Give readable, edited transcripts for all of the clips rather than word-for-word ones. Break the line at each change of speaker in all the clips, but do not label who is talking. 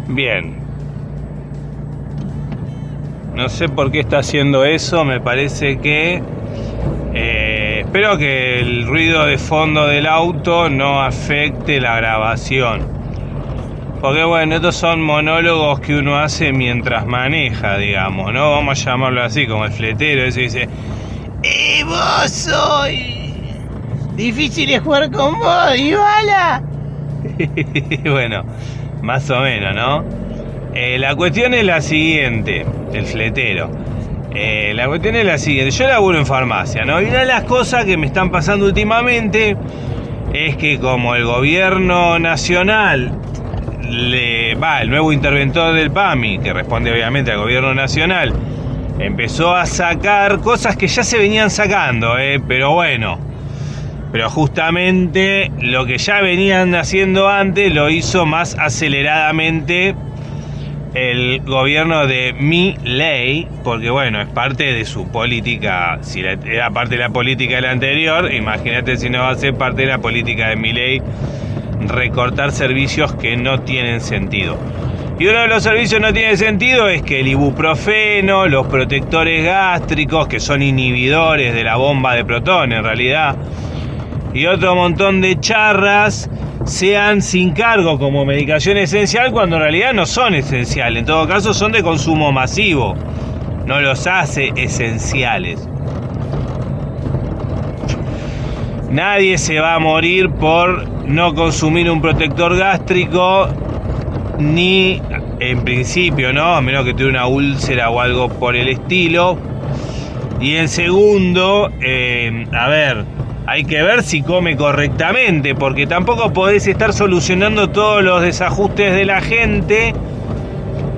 Bien. No sé por qué está haciendo eso, me parece que... espero que el ruido de fondo del auto no afecte la grabación. Porque bueno, estos son monólogos que uno hace mientras maneja, digamos, ¿no? Vamos a llamarlo así, como el fletero, ese dice... vos soy... difícil es jugar con vos, y bala. Bueno, más o menos, ¿no? La cuestión es la siguiente, el fletero. La cuestión es la siguiente, yo laburo en farmacia, ¿no? Y una de las cosas que me están pasando últimamente es que como el gobierno nacional, el nuevo interventor del PAMI, que responde obviamente al gobierno nacional, empezó a sacar cosas que ya se venían sacando, pero bueno. Pero justamente lo que ya venían haciendo antes lo hizo más aceleradamente el gobierno de Milei, porque bueno, es parte de su política. Si era parte de la política del anterior, imagínate si no va a ser parte de la política de Milei, recortar servicios que no tienen sentido. Y uno de los servicios que no tiene sentido es que el ibuprofeno, los protectores gástricos, que son inhibidores de la bomba de protones en realidad, y otro montón de charras sean sin cargo como medicación esencial cuando en realidad no son esenciales. En todo caso son de consumo masivo, no los hace esenciales. Nadie se va a morir por no consumir un protector gástrico, ni en principio, ¿no? A menos que tenga una úlcera o algo por el estilo. Y en segundo, hay que ver si come correctamente, porque tampoco podés estar solucionando todos los desajustes de la gente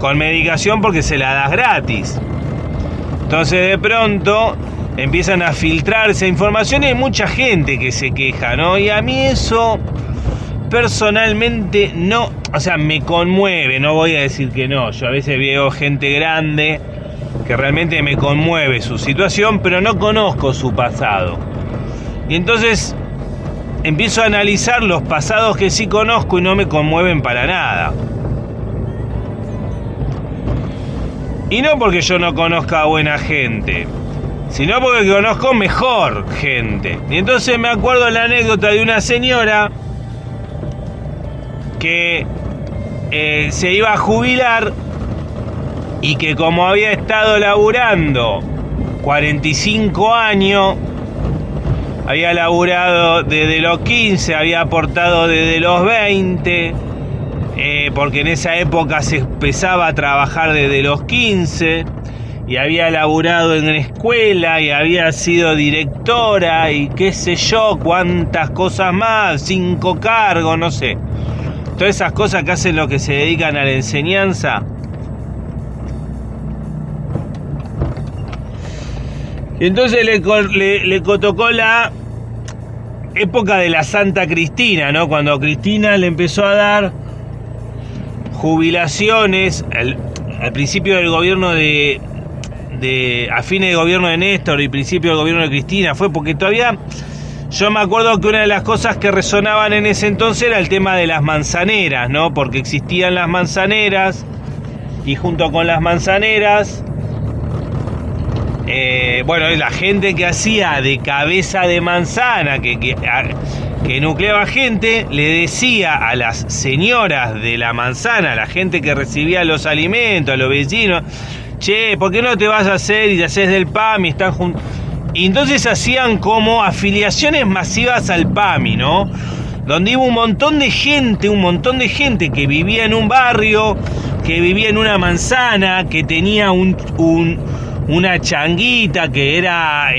con medicación porque se la das gratis. Entonces de pronto empiezan a filtrarse información y hay mucha gente que se queja, ¿no? Y a mí eso personalmente no, me conmueve, no voy a decir que no. Yo a veces veo gente grande que realmente me conmueve su situación, pero no conozco su pasado. Y entonces empiezo a analizar los pasados que sí conozco y no me conmueven para nada. Y no porque yo no conozca a buena gente, sino porque conozco mejor gente. Y entonces me acuerdo la anécdota de una señora que se iba a jubilar y que como había estado laburando 45 años, había laburado desde los 15, había aportado desde los 20, porque en esa época se empezaba a trabajar desde los 15, y había laburado en escuela, y había sido directora, y qué sé yo, cuántas cosas más, 5 cargos, no sé. Todas esas cosas que hacen los que se dedican a la enseñanza. Y entonces le tocó la época de la Santa Cristina, ¿no? Cuando Cristina le empezó a dar jubilaciones al principio del gobierno a fines del gobierno de Néstor y principio del gobierno de Cristina, fue porque todavía yo me acuerdo que una de las cosas que resonaban en ese entonces era el tema de las manzaneras, ¿no? Porque existían las manzaneras y junto con las manzaneras, la gente que hacía de cabeza de manzana, que nucleaba gente, le decía a las señoras de la manzana, a la gente que recibía los alimentos, a los vecinos, che, ¿por qué no te vas a hacer y te haces del PAMI? Están juntos. Y entonces hacían como afiliaciones masivas al PAMI, ¿no? Donde iba un montón de gente que vivía en un barrio, que vivía en una manzana, que tenía una changuita, que era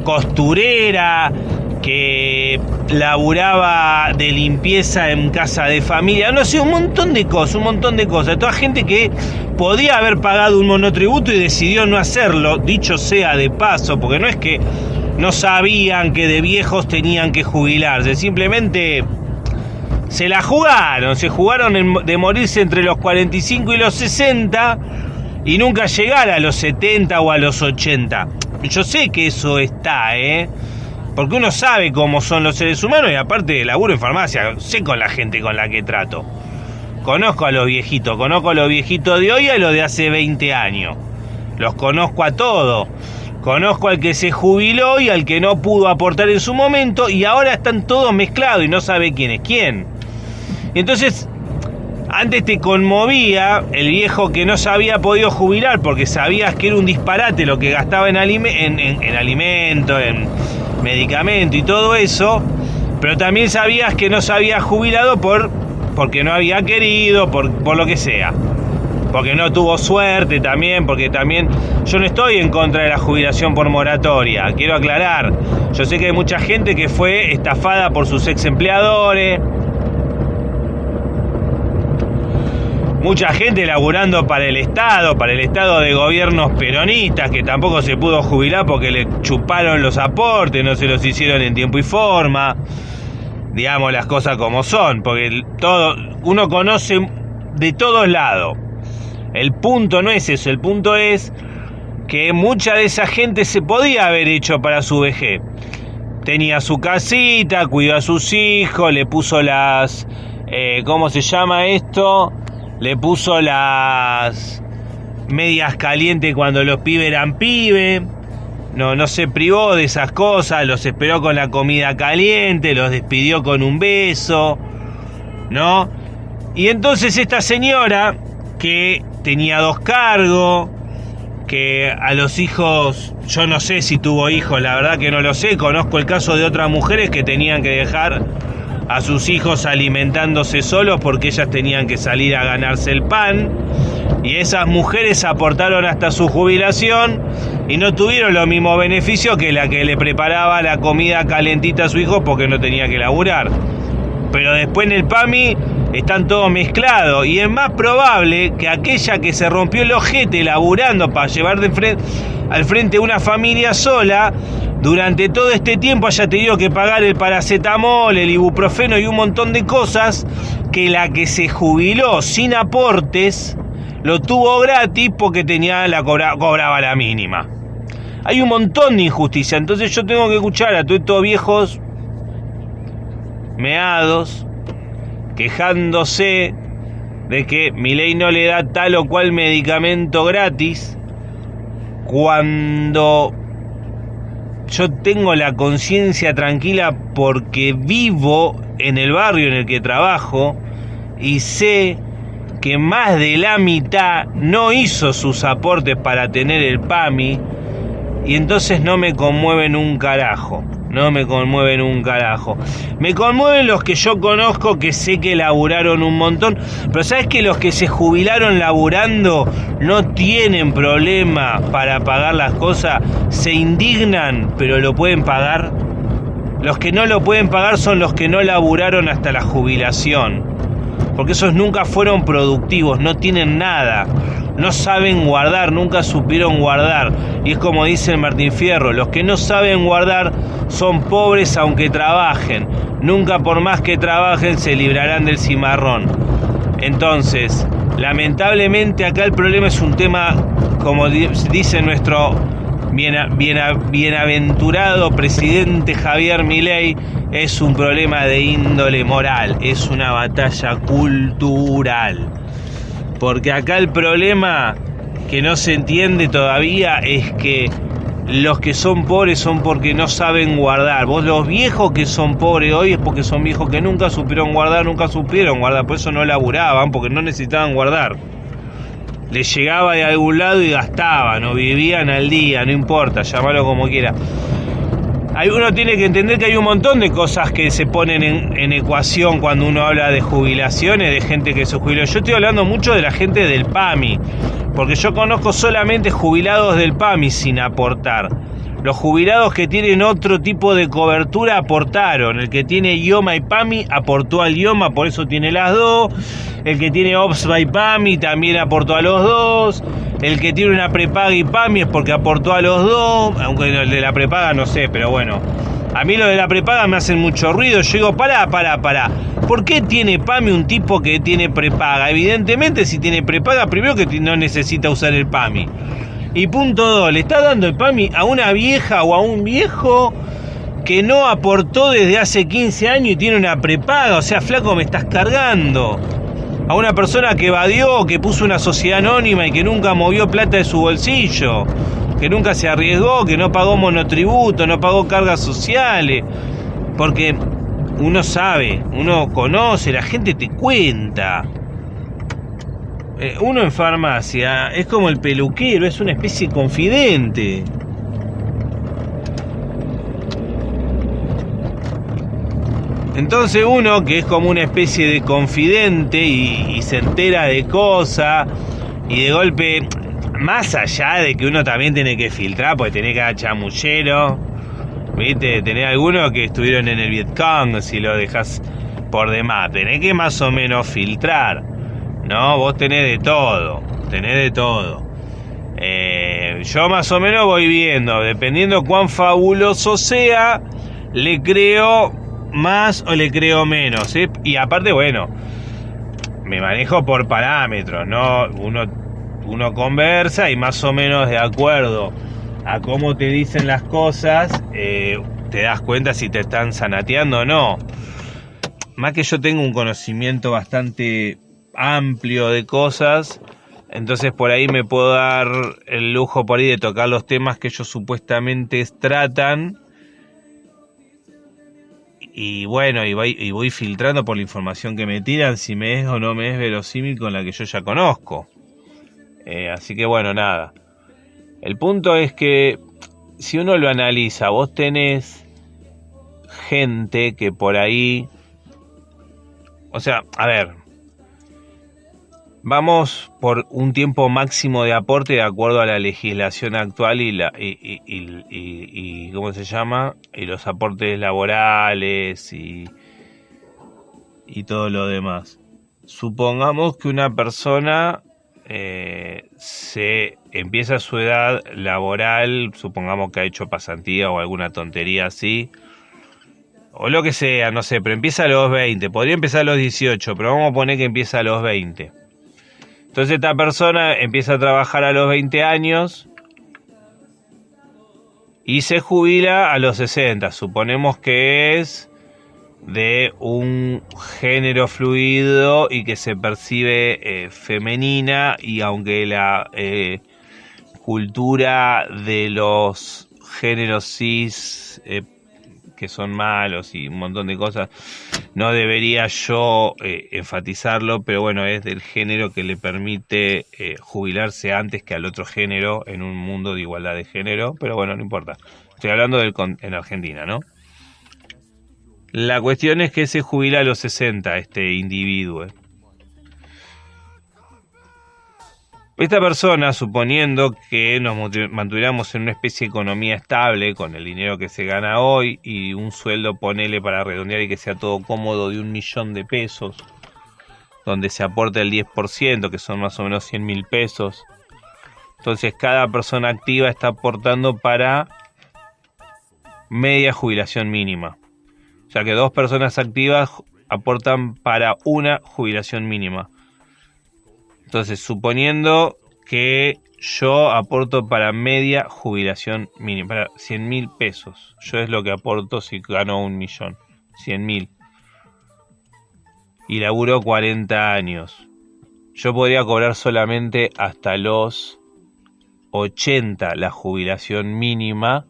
costurera, que laburaba de limpieza en casa de familia, no sé, un montón de cosas, toda gente que podía haber pagado un monotributo y decidió no hacerlo, dicho sea de paso, porque no es que no sabían que de viejos tenían que jubilarse, simplemente se jugaron de morirse entre los 45 y los 60 y nunca llegar a los 70 o a los 80. Yo sé que eso está, porque uno sabe cómo son los seres humanos y aparte laburo en farmacia, sé con la gente con la que trato. conozco a los viejitos de hoy y a los de hace 20 años. Los conozco a todos. Conozco al que se jubiló y al que no pudo aportar en su momento, y ahora están todos mezclados y no sabe quién es quién. Entonces, antes te conmovía el viejo que no se había podido jubilar porque sabías que era un disparate lo que gastaba en alimento, en medicamento y todo eso, pero también sabías que no se había jubilado porque no había querido, por lo que sea. Porque no tuvo suerte también, porque también yo no estoy en contra de la jubilación por moratoria, quiero aclarar. Yo sé que hay mucha gente que fue estafada por sus ex empleadores, mucha gente laburando para el Estado de gobiernos peronistas, que tampoco se pudo jubilar porque le chuparon los aportes, no se los hicieron en tiempo y forma. Digamos las cosas como son, porque uno conoce de todos lados. El punto no es eso, el punto es que mucha de esa gente se podía haber hecho para su vejez. Tenía su casita, cuidó a sus hijos, le puso las... ¿cómo se llama esto? Le puso las medias calientes cuando los pibes eran pibes. No se privó de esas cosas, los esperó con la comida caliente, los despidió con un beso, ¿no? Y entonces esta señora, que tenía 2 cargos, que a los hijos, yo no sé si tuvo hijos, la verdad que no lo sé, conozco el caso de otras mujeres que tenían que dejar a sus hijos alimentándose solos porque ellas tenían que salir a ganarse el pan, y esas mujeres aportaron hasta su jubilación y no tuvieron los mismos beneficios que la que le preparaba la comida calentita a su hijo porque no tenía que laburar. Pero después en el PAMI están todos mezclados, y es más probable que aquella que se rompió el ojete laburando para llevar al frente una familia sola, durante todo este tiempo haya tenido que pagar el paracetamol, el ibuprofeno y un montón de cosas, que la que se jubiló sin aportes lo tuvo gratis porque cobraba la mínima. Hay un montón de injusticia, entonces yo tengo que escuchar a todos estos viejos meados quejándose de que Milei no le da tal o cual medicamento gratis, cuando yo tengo la conciencia tranquila porque vivo en el barrio en el que trabajo y sé que más de la mitad no hizo sus aportes para tener el PAMI, y entonces no me conmueven un carajo. Me conmueven los que yo conozco, que sé que laburaron un montón, pero ¿sabes que los que se jubilaron laburando no tienen problema para pagar las cosas? Se indignan, pero lo pueden pagar. Los que no lo pueden pagar son los que no laburaron hasta la jubilación, porque esos nunca fueron productivos, no tienen nada, no saben guardar, nunca supieron guardar. Y es como dice el Martín Fierro, los que no saben guardar son pobres aunque trabajen, nunca por más que trabajen se librarán del cimarrón. Entonces, lamentablemente acá el problema es un tema, como dice nuestro bienaventurado presidente Javier Milei, es un problema de índole moral, es una batalla cultural. Porque acá el problema que no se entiende todavía es que los que son pobres son porque no saben guardar. Los viejos que son pobres hoy es porque son viejos que nunca supieron guardar, por eso no laburaban, porque no necesitaban guardar. Les llegaba de algún lado y gastaban, o vivían al día, no importa, llamarlo como quiera. Uno tiene que entender que hay un montón de cosas que se ponen en ecuación cuando uno habla de jubilaciones, de gente que se jubiló. Yo estoy hablando mucho de la gente del PAMI, porque yo conozco solamente jubilados del PAMI sin aportar. Los jubilados que tienen otro tipo de cobertura aportaron. El que tiene IOMA y PAMI aportó al IOMA, por eso tiene las dos. El que tiene OPSBA y PAMI también aportó a los dos. El que tiene una prepaga y PAMI es porque aportó a los dos. Aunque el de la prepaga no sé, pero bueno. A mí lo de la prepaga me hacen mucho ruido. Yo digo, pará. ¿Por qué tiene PAMI un tipo que tiene prepaga? Evidentemente, si tiene prepaga, primero que no necesita usar el PAMI. Y punto 2, le está dando el PAMI a una vieja o a un viejo que no aportó desde hace 15 años y tiene una prepaga. O sea, flaco, me estás cargando. a una persona que evadió, que puso una sociedad anónima y que nunca movió plata de su bolsillo, que nunca se arriesgó, que no pagó monotributo, no pagó cargas sociales, porque uno sabe, uno conoce, la gente te cuenta. Uno en farmacia es como el peluquero, es una especie de confidente. Entonces uno que es como una especie de confidente y se entera de cosas y de golpe, más allá de que uno también tiene que filtrar, porque tenés cada chamullero, ¿viste? Tenés algunos que estuvieron en el Vietcong, si lo dejás por demás, tenés que más o menos filtrar, ¿no? Vos tenés de todo. Yo más o menos voy viendo, dependiendo cuán fabuloso sea, le creo más o le creo menos, ¿eh? Y aparte, bueno, me manejo por parámetros, ¿no? Uno conversa y más o menos de acuerdo a cómo te dicen las cosas, te das cuenta si te están zanateando o no. Más que yo tengo un conocimiento bastante amplio de cosas, entonces por ahí me puedo dar el lujo por ahí de tocar los temas que ellos supuestamente tratan. Y bueno, y voy filtrando por la información que me tiran si me es o no me es verosímil con la que yo ya conozco. Así que bueno, nada. El punto es que si uno lo analiza, vos tenés gente que por ahí... O sea, a ver, vamos por un tiempo máximo de aporte de acuerdo a la legislación actual y ¿cómo se llama? Y los aportes laborales y todo lo demás. Supongamos que una persona se empieza su edad laboral, supongamos que ha hecho pasantía o alguna tontería así, o lo que sea, no sé, pero empieza a los 20, podría empezar a los 18, pero vamos a poner que empieza a los 20. Entonces esta persona empieza a trabajar a los 20 años y se jubila a los 60. Suponemos que es de un género fluido y que se percibe femenina, y aunque la cultura de los géneros cis que son malos y un montón de cosas, no debería yo enfatizarlo, pero bueno, es del género que le permite jubilarse antes que al otro género en un mundo de igualdad de género, pero bueno, no importa. Estoy hablando en Argentina, ¿no? La cuestión es que se jubila a los 60 este individuo. Esta persona, suponiendo que nos mantuviéramos en una especie de economía estable con el dinero que se gana hoy y un sueldo, ponele para redondear y que sea todo cómodo, de 1.000.000 de pesos, donde se aporta el 10%, que son más o menos 100.000 pesos. Entonces cada persona activa está aportando para media jubilación mínima. O sea que 2 personas activas aportan para una jubilación mínima. Entonces, suponiendo que yo aporto para media jubilación mínima, para 100.000 pesos. Yo es lo que aporto si gano 1.000.000, 100.000. Y laburo 40 años. Yo podría cobrar solamente hasta los 80 la jubilación mínima,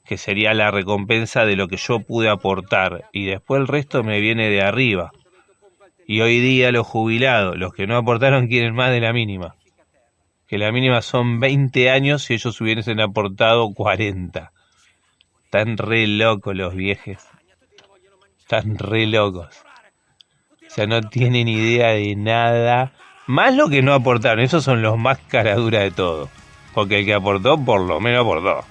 que sería la recompensa de lo que yo pude aportar. Y después el resto me viene de arriba. Y hoy día los jubilados, los que no aportaron, quieren más de la mínima. Que la mínima son 20 años y ellos hubiesen aportado 40. Están re locos los viejes. Están re locos. O sea, no tienen idea de nada. Más lo que no aportaron. Esos son los más caraduras de todo. Porque el que aportó, por lo menos aportó.